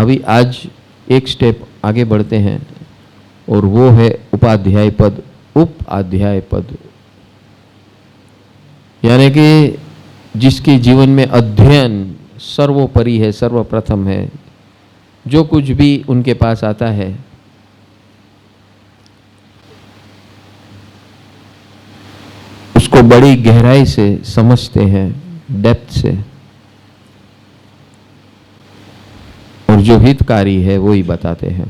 अभी आज एक स्टेप आगे बढ़ते हैं और वो है उपाध्याय पद, उपाध्याय पद, यानी कि जिसके जीवन में अध्ययन सर्वोपरि है, सर्वप्रथम है। जो कुछ भी उनके पास आता है उसको बड़ी गहराई से समझते हैं, डेप्थ से, और जो हितकारी है वो ही बताते हैं।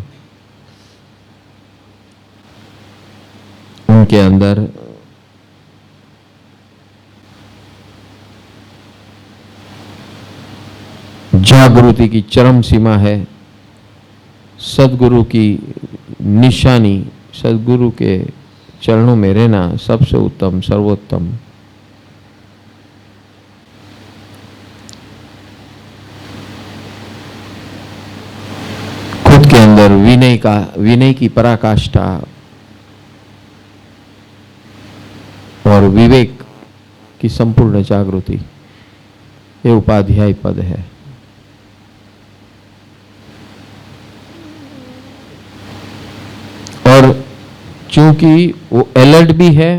उनके अंदर जागृति की चरम सीमा है। सद्गुरु की निशानी, सद्गुरु के चरणों में रहना सबसे उत्तम, सर्वोत्तम। खुद के अंदर विनय की पराकाष्ठा और विवेक की संपूर्ण जागृति, ये उपाध्याय पद है। और चूंकि वो अलर्ट भी है,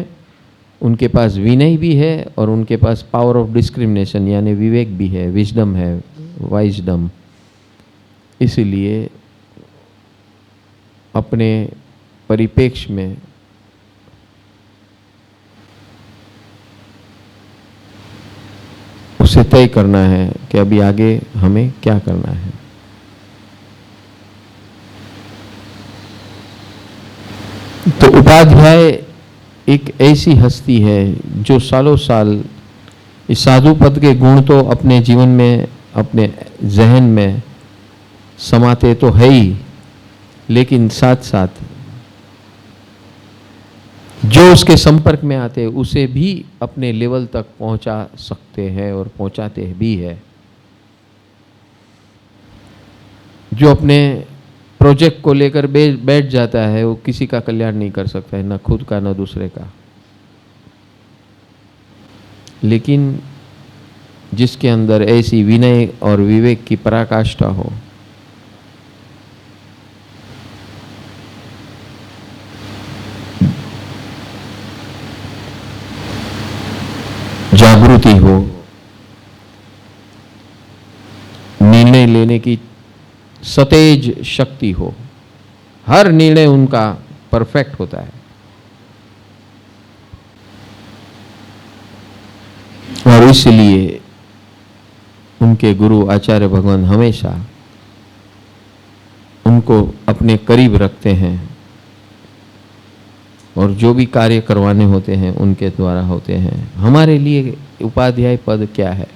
उनके पास विनय भी है और उनके पास पावर ऑफ डिस्क्रिमिनेशन यानी विवेक भी है, विजडम है, वाइजडम, इसलिए अपने परिप्रेक्ष्य में उसे तय करना है कि अभी आगे हमें क्या करना है। तो उपाध्याय एक ऐसी हस्ती है जो सालों साल इस साधु पद के गुण तो अपने जीवन में, अपने जहन में समाते तो है ही, लेकिन साथ साथ जो उसके संपर्क में आते उसे भी अपने लेवल तक पहुंचा सकते हैं और पहुंचाते भी है। जो अपने प्रोजेक्ट को लेकर बैठ जाता है वो किसी का कल्याण नहीं कर सकता है, ना खुद का ना दूसरे का। लेकिन जिसके अंदर ऐसी विनय और विवेक की पराकाष्ठा हो, जागृति हो, निर्णय लेने की सतेज शक्ति हो, हर निर्णय उनका परफेक्ट होता है। और इसलिए उनके गुरु आचार्य भगवान हमेशा उनको अपने करीब रखते हैं और जो भी कार्य करवाने होते हैं उनके द्वारा होते हैं। हमारे लिए उपाध्याय पद क्या है?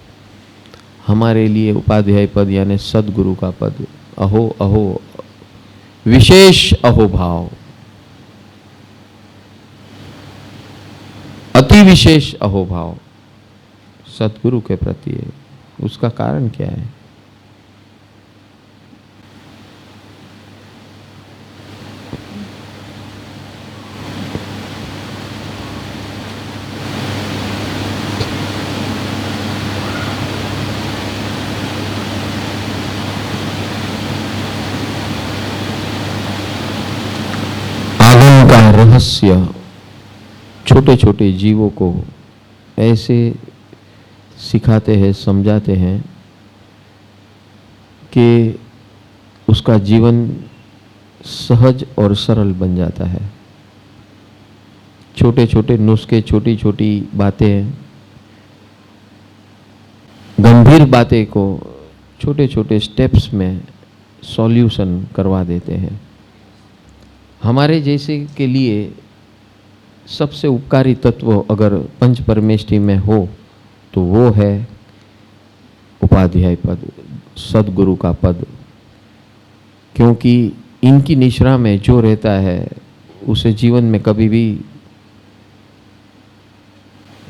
हमारे लिए उपाध्याय पद यानी सद्गुरु का पद, अहो अहो, विशेष अहोभाव, अति विशेष अहोभाव सद्गुरु के प्रति है। उसका कारण क्या है? रहस्य छोटे छोटे जीवों को ऐसे सिखाते हैं, समझाते हैं कि उसका जीवन सहज और सरल बन जाता है। छोटे छोटे नुस्खे, छोटी छोटी बातें, गंभीर बातें को छोटे छोटे स्टेप्स में सॉल्यूशन करवा देते हैं। हमारे जैसे के लिए सबसे उपकारी तत्व अगर पंच परमेष्टि में हो तो वो है उपाध्याय पद, सद्गुरु का पद। क्योंकि इनकी निश्रा में जो रहता है उसे जीवन में कभी भी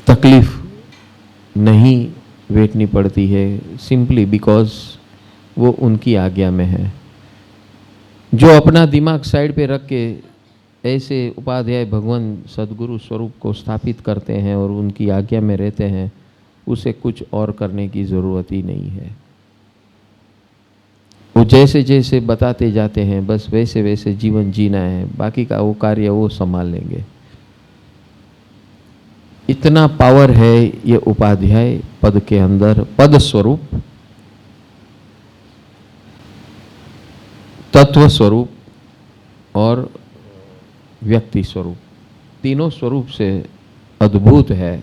तकलीफ नहीं वेटनी पड़ती है, सिंपली बिकॉज वो उनकी आज्ञा में है। जो अपना दिमाग साइड पे रख के ऐसे उपाध्याय भगवान सद्गुरु स्वरूप को स्थापित करते हैं और उनकी आज्ञा में रहते हैं, उसे कुछ और करने की ज़रूरत ही नहीं है। वो जैसे जैसे बताते जाते हैं बस वैसे वैसे जीवन जीना है, बाकी का वो कार्य वो संभाल लेंगे। इतना पावर है ये उपाध्याय पद के अंदर, पद स्वरूप, तत्व स्वरूप और व्यक्ति स्वरूप, तीनों स्वरूप से अद्भुत है।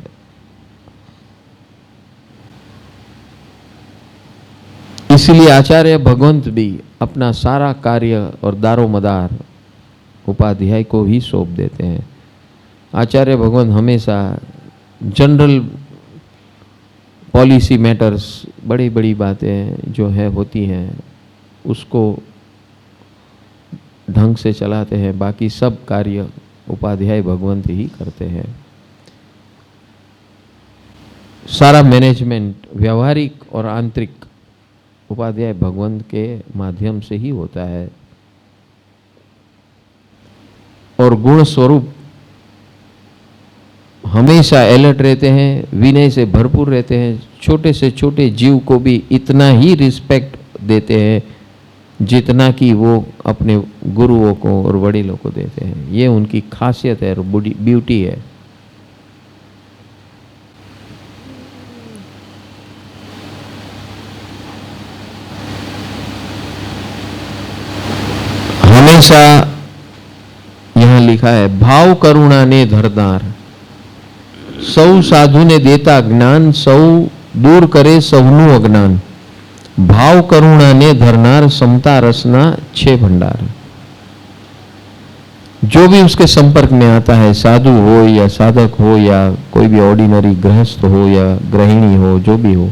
इसलिए आचार्य भगवंत भी अपना सारा कार्य और दारोमदार उपाध्याय को ही सौंप देते हैं। आचार्य भगवंत हमेशा जनरल पॉलिसी मैटर्स, बड़ी बड़ी बातें जो है होती हैं उसको ढंग से चलाते हैं, बाकी सब कार्य उपाध्याय भगवंत ही करते हैं। सारा मैनेजमेंट व्यावहारिक और आंतरिक उपाध्याय भगवंत के माध्यम से ही होता है। और गुण स्वरूप हमेशा अलर्ट रहते हैं, विनय से भरपूर रहते हैं, छोटे से छोटे जीव को भी इतना ही रिस्पेक्ट देते हैं जितना कि वो अपने गुरुओं को और वडीलों को देते हैं। ये उनकी खासियत है और ब्यूटी है। हमेशा यहां लिखा है, भाव करुणा ने धरदार, सौ साधु ने देता ज्ञान, सौ दूर करे सौनु अज्ञान। भाव करुणा ने धरनार, समता रसना छे भंडार। जो भी उसके संपर्क में आता है, साधु हो या साधक हो या कोई भी ऑर्डिनरी गृहस्थ हो या गृहिणी हो, जो भी हो,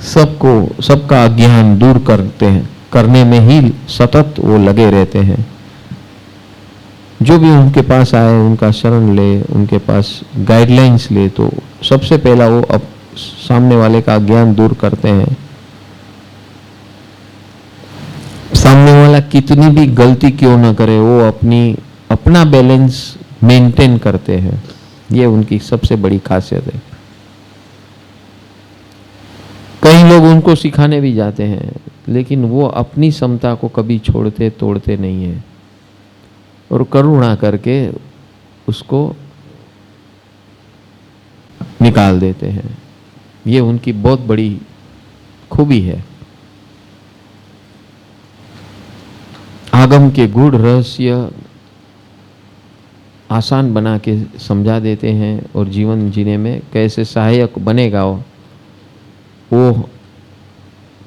सबको सबका अज्ञान दूर करते हैं, करने में ही सतत वो लगे रहते हैं। जो भी उनके पास आए उनका शरण ले, उनके पास गाइडलाइंस ले, तो सबसे पहला वो अब सामने वाले का ज्ञान दूर करते हैं। सामने वाला कितनी भी गलती क्यों ना करे, वो अपना बैलेंस मेंटेन करते हैं। ये उनकी सबसे बड़ी खासियत है। कई लोग उनको सिखाने भी जाते हैं, लेकिन वो अपनी समता को कभी छोड़ते तोड़ते नहीं है और करुणा करके उसको निकाल देते हैं। ये उनकी बहुत बड़ी खूबी है। आगम के गूढ़ रहस्य आसान बना के समझा देते हैं और जीवन जीने में कैसे सहायक बनेगा वो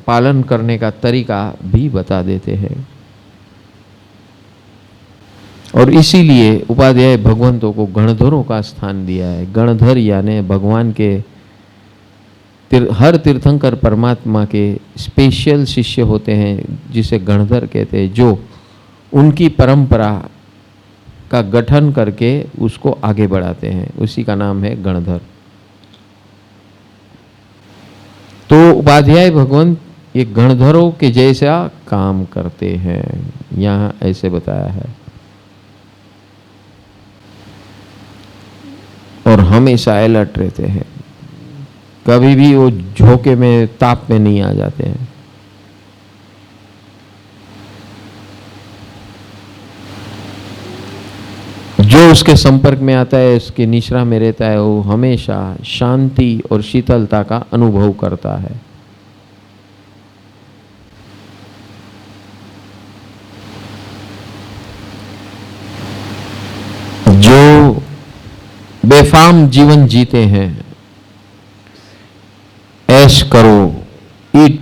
पालन करने का तरीका भी बता देते हैं। और इसीलिए उपाध्याय भगवंतों को गणधरों का स्थान दिया है। गणधर यानी भगवान के हर तीर्थंकर परमात्मा के स्पेशल शिष्य होते हैं, जिसे गणधर कहते हैं, जो उनकी परंपरा का गठन करके उसको आगे बढ़ाते हैं। उसी का नाम है गणधर। तो उपाध्याय भगवंत ये गणधरों के जैसा काम करते हैं, यहां ऐसे बताया है। और हमेशा अलर्ट रहते हैं, कभी भी वो झोंके में ताप में नहीं आ जाते हैं। जो उसके संपर्क में आता है, उसके निश्रा में रहता है, वो हमेशा शांति और शीतलता का अनुभव करता है। जो बेफाम जीवन जीते हैं, ऐश करो, ईट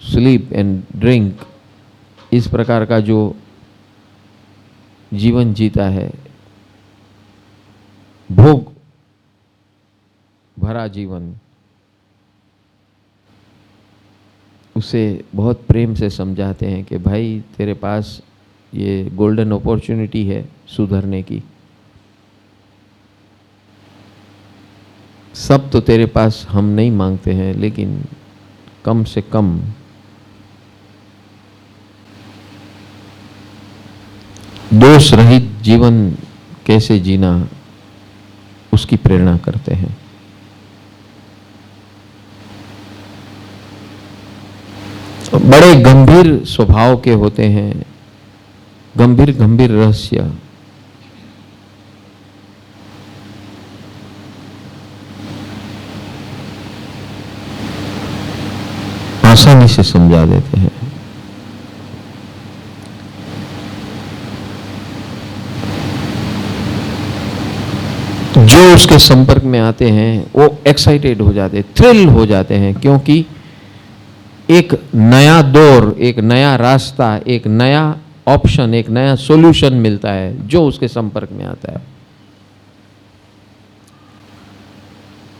स्लीप एंड ड्रिंक, इस प्रकार का जो जीवन जीता है, भोग भरा जीवन, उसे बहुत प्रेम से समझाते हैं कि भाई तेरे पास ये गोल्डन अपॉर्चुनिटी है सुधरने की। सब तो तेरे पास हम नहीं मांगते हैं, लेकिन कम से कम दोष रहित जीवन कैसे जीना, उसकी प्रेरणा करते हैं। बड़े गंभीर स्वभाव के होते हैं, गंभीर गंभीर रहस्य। आसानी से समझा देते हैं। जो उसके संपर्क में आते हैं वो एक्साइटेड हो जाते हैं, थ्रिल हो जाते हैं, क्योंकि एक नया दौर, एक नया रास्ता, एक नया ऑप्शन, एक नया सॉल्यूशन मिलता है जो उसके संपर्क में आता है।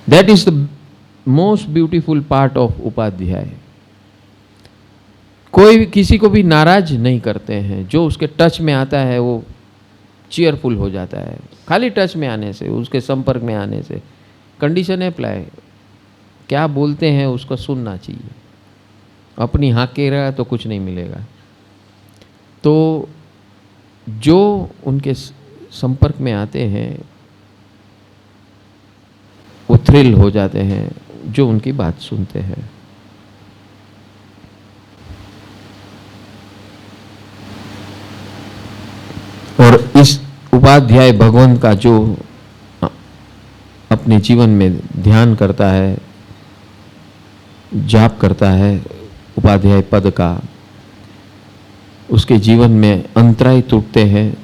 That is the most beautiful part of Upadhyay. कोई किसी को भी नाराज नहीं करते हैं, जो उसके टच में आता है वो चीयरफुल हो जाता है, खाली टच में आने से, उसके संपर्क में आने से। कंडीशन अप्लाई, क्या बोलते हैं उसको सुनना चाहिए, अपनी हाँ कह रहा है तो कुछ नहीं मिलेगा। तो जो उनके संपर्क में आते हैं वो थ्रिल हो जाते हैं, जो उनकी बात सुनते हैं। और इस उपाध्याय भगवंत का जो अपने जीवन में ध्यान करता है, जाप करता है उपाध्याय पद का, उसके जीवन में अंतराय टूटते हैं,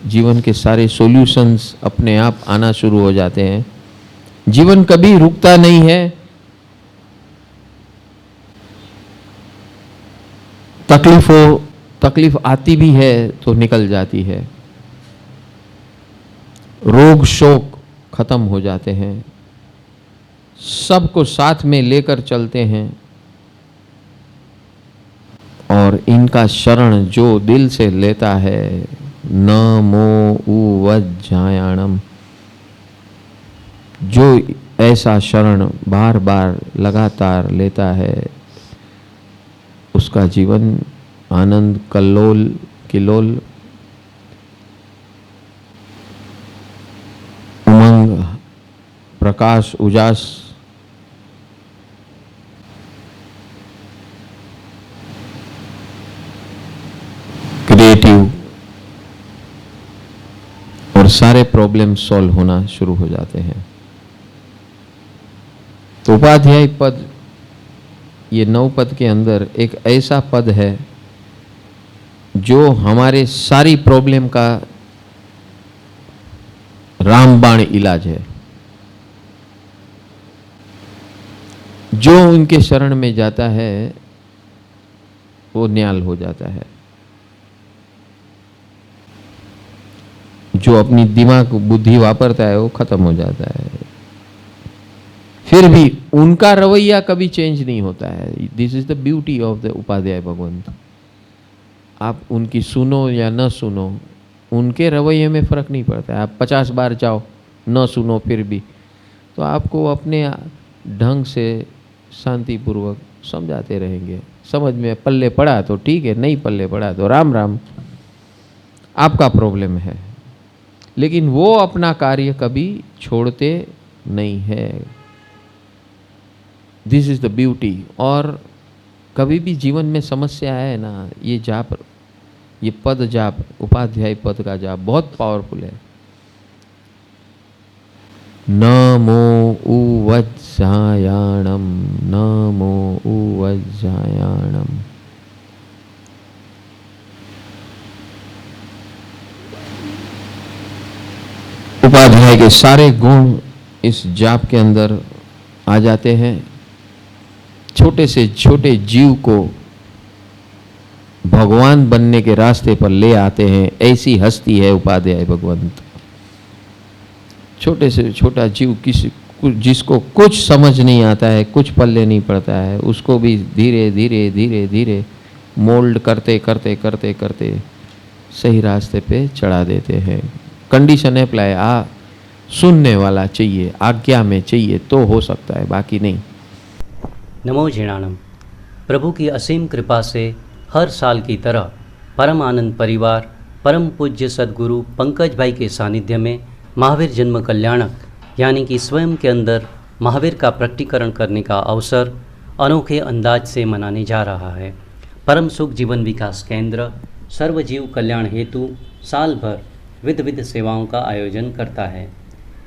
जीवन के सारे सॉल्यूशंस अपने आप आना शुरू हो जाते हैं। जीवन कभी रुकता नहीं है, तकलीफ आती भी है तो निकल जाती है, रोग शोक खत्म हो जाते हैं, सबको साथ में लेकर चलते हैं। और इनका शरण जो दिल से लेता है, नमो उवज्जायाणम, जो ऐसा शरण बार बार लगातार लेता है, उसका जीवन आनंद कल्लोल किलोल, उमंग, प्रकाश, उजास, क्रिएटिव, और सारे प्रॉब्लम सॉल्व होना शुरू हो जाते हैं। तो उपाध्याय पद, ये 9 पद के अंदर एक ऐसा पद है जो हमारे सारी प्रॉब्लम का रामबाण इलाज है। जो उनके शरण में जाता है वो न्याल हो जाता है। जो अपनी दिमाग बुद्धि वापरता है वो खत्म हो जाता है। फिर भी उनका रवैया कभी चेंज नहीं होता है। This is the beauty of the Upadhyay Bhagwant. आप उनकी सुनो या न सुनो, उनके रवैये में फ़र्क नहीं पड़ता है। आप 50 बार जाओ, न सुनो फिर भी, तो आपको अपने ढंग से शांतिपूर्वक समझाते रहेंगे। समझ में पल्ले पड़ा तो ठीक है, नहीं पल्ले पड़ा तो राम राम, आपका प्रॉब्लम है। लेकिन वो अपना कार्य कभी छोड़ते नहीं है। This is the beauty. और कभी भी जीवन में समस्या है ना, ये जाप, ये पद जाप, उपाध्याय पद का जाप बहुत पावरफुल है। नमो उवज्जायाणम, नमो उवज्जायाणम। उपाध्याय के सारे गुण इस जाप के अंदर आ जाते हैं। छोटे से छोटे जीव को भगवान बनने के रास्ते पर ले आते हैं, ऐसी हस्ती है उपाध्याय भगवंत। छोटे से छोटा जीव जिसको कुछ समझ नहीं आता है, कुछ पल्ले नहीं पड़ता है, उसको भी धीरे धीरे धीरे धीरे मोल्ड करते करते करते करते सही रास्ते पे चढ़ा देते हैं। कंडीशन अप्लाई, सुनने वाला चाहिए, आज्ञा में चाहिए तो हो सकता है, बाकी नहीं। नमो झिणाणम। प्रभु की असीम कृपा से हर साल की तरह परम आनंद परिवार परम पूज्य सद्गुरु पंकज भाई के सानिध्य में महावीर जन्म कल्याणक यानी कि स्वयं के अंदर महावीर का प्रकटीकरण करने का अवसर अनोखे अंदाज से मनाने जा रहा है। परम सुख जीवन विकास केंद्र सर्वजीव कल्याण हेतु साल भर विविध सेवाओं का आयोजन करता है।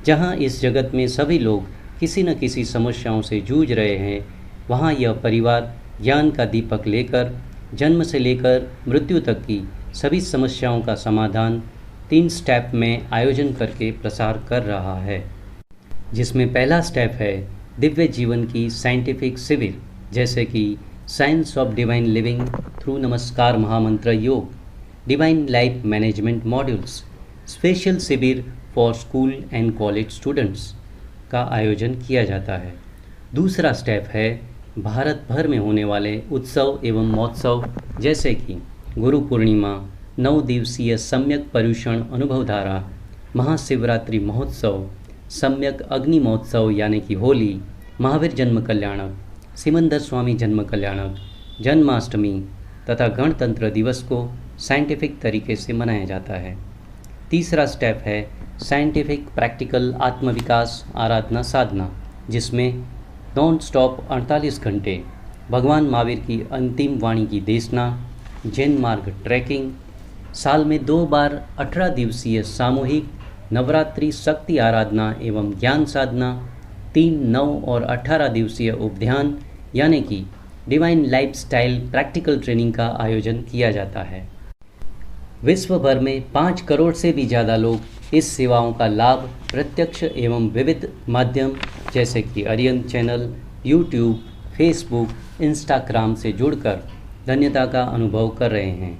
जहां इस जगत में सभी लोग किसी न किसी समस्याओं से जूझ रहे हैं, वहां यह परिवार ज्ञान का दीपक लेकर जन्म से लेकर मृत्यु तक की सभी समस्याओं का समाधान 3 स्टेप में आयोजन करके प्रसार कर रहा है। जिसमें पहला स्टेप है दिव्य जीवन की साइंटिफिक शिविर, जैसे कि science of divine living through Namaskar Mahamantra yoga, divine life management modules, special शिविर for school and college students का आयोजन किया जाता है। दूसरा स्टेप है भारत भर में होने वाले उत्सव एवं महोत्सव, जैसे कि गुरु पूर्णिमा, 9 दिवसीय सम्यक पर्युषण अनुभव धारा, महाशिवरात्रि महोत्सव, सम्यक अग्नि महोत्सव यानी कि होली, महावीर जन्म कल्याणक, सिमंदर स्वामी जन्म कल्याणक, जन्माष्टमी तथा गणतंत्र दिवस को साइंटिफिक तरीके से मनाया जाता है। तीसरा स्टेप है साइंटिफिक प्रैक्टिकल आत्मविकास आराधना साधना, जिसमें नॉन स्टॉप 48 घंटे भगवान महावीर की अंतिम वाणी की देशना, जैन मार्ग ट्रैकिंग, साल में 2 बार 18 दिवसीय सामूहिक नवरात्रि शक्ति आराधना एवं ज्ञान साधना, 3, 9 और 18 दिवसीय उपध्यान यानी कि डिवाइन लाइफस्टाइल प्रैक्टिकल ट्रेनिंग का आयोजन किया जाता है। विश्व भर में 5 करोड़ से भी ज़्यादा लोग इस सेवाओं का लाभ प्रत्यक्ष एवं विविध माध्यम जैसे कि Aryan channel, YouTube, Facebook, Instagram से जुड़कर धन्यता का अनुभव कर रहे हैं।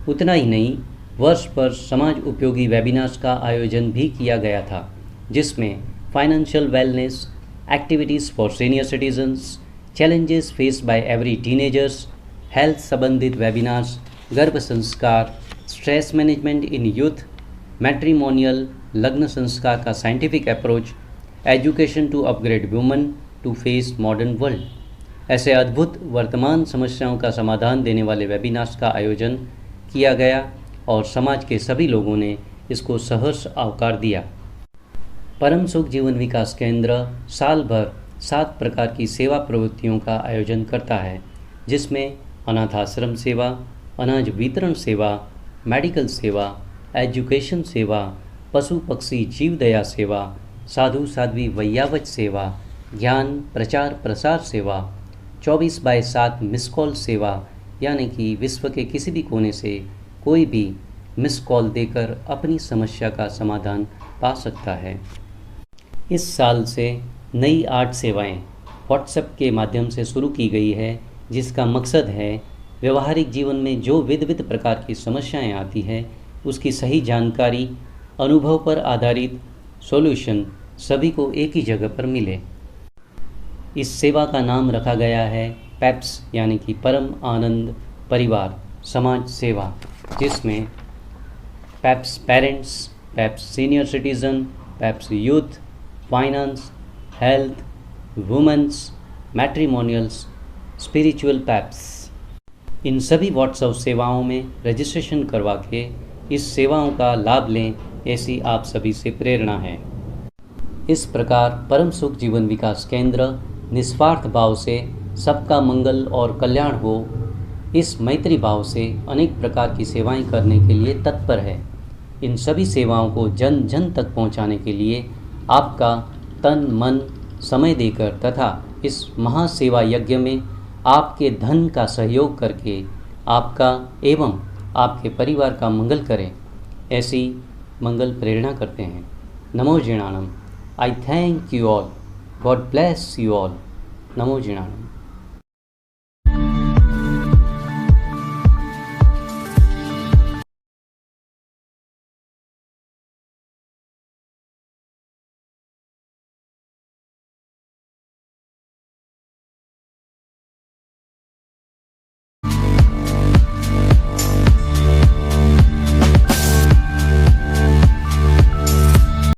उतना ही नहीं, वर्ष पर समाज उपयोगी वेबिनार्स का आयोजन भी किया गया था, जिसमें financial wellness, activities for senior citizens, challenges faced by every teenagers, health संबंधित वेबिनार्स, गर्भ संस्कार, stress management in youth, matrimonial लग्न संस्कार का scientific approach, education to upgrade woman to face modern world, ऐसे अद्भुत वर्तमान समस्याओं का समाधान देने वाले वेबिनार्स का आयोजन किया गया और समाज के सभी लोगों ने इसको सहर्ष आवकार दिया। परम सुख जीवन विकास केंद्र साल भर 7 प्रकार की सेवा प्रवृत्तियों का आयोजन करता है, जिसमें अनाथ आश्रम सेवा, अनाज वितरण सेवा, मेडिकल सेवा, एजुकेशन सेवा, पशु पक्षी जीव दया सेवा, साधु साध्वी वैयावच सेवा, ज्ञान प्रचार प्रसार सेवा, 24/7 मिस कॉल सेवा यानी कि विश्व के किसी भी कोने से कोई भी मिस कॉल देकर अपनी समस्या का समाधान पा सकता है। इस साल से नई 8 सेवाएं व्हाट्सएप के माध्यम से शुरू की गई है, जिसका मकसद है व्यवहारिक जीवन में जो विविध प्रकार की समस्याएं आती हैं उसकी सही जानकारी, अनुभव पर आधारित सॉल्यूशन सभी को एक ही जगह पर मिले। इस सेवा का नाम रखा गया है पैप्स यानी कि परम आनंद परिवार समाज सेवा, जिसमें पैप्स पेरेंट्स, पैप्स सीनियर सिटीज़न, पैप्स youth, finance, health, women's, matrimonials, spiritual पैप्स, इन सभी व्हाट्सएप सेवाओं में रजिस्ट्रेशन करवा के इस सेवाओं का लाभ लें, ऐसी आप सभी से प्रेरणा है। इस प्रकार परम सुख जीवन विकास केंद्र निस्वार्थ भाव से सबका मंगल और कल्याण हो, इस मैत्री भाव से अनेक प्रकार की सेवाएं करने के लिए तत्पर है। इन सभी सेवाओं को जन जन तक पहुंचाने के लिए आपका तन मन समय देकर तथा इस महासेवा यज्ञ में आपके धन का सहयोग करके आपका एवं आपके परिवार का मंगल करें, ऐसी मंगल प्रेरणा करते हैं। नमो जिणाणम। I thank you all. God bless you all. नमो जिणाणम।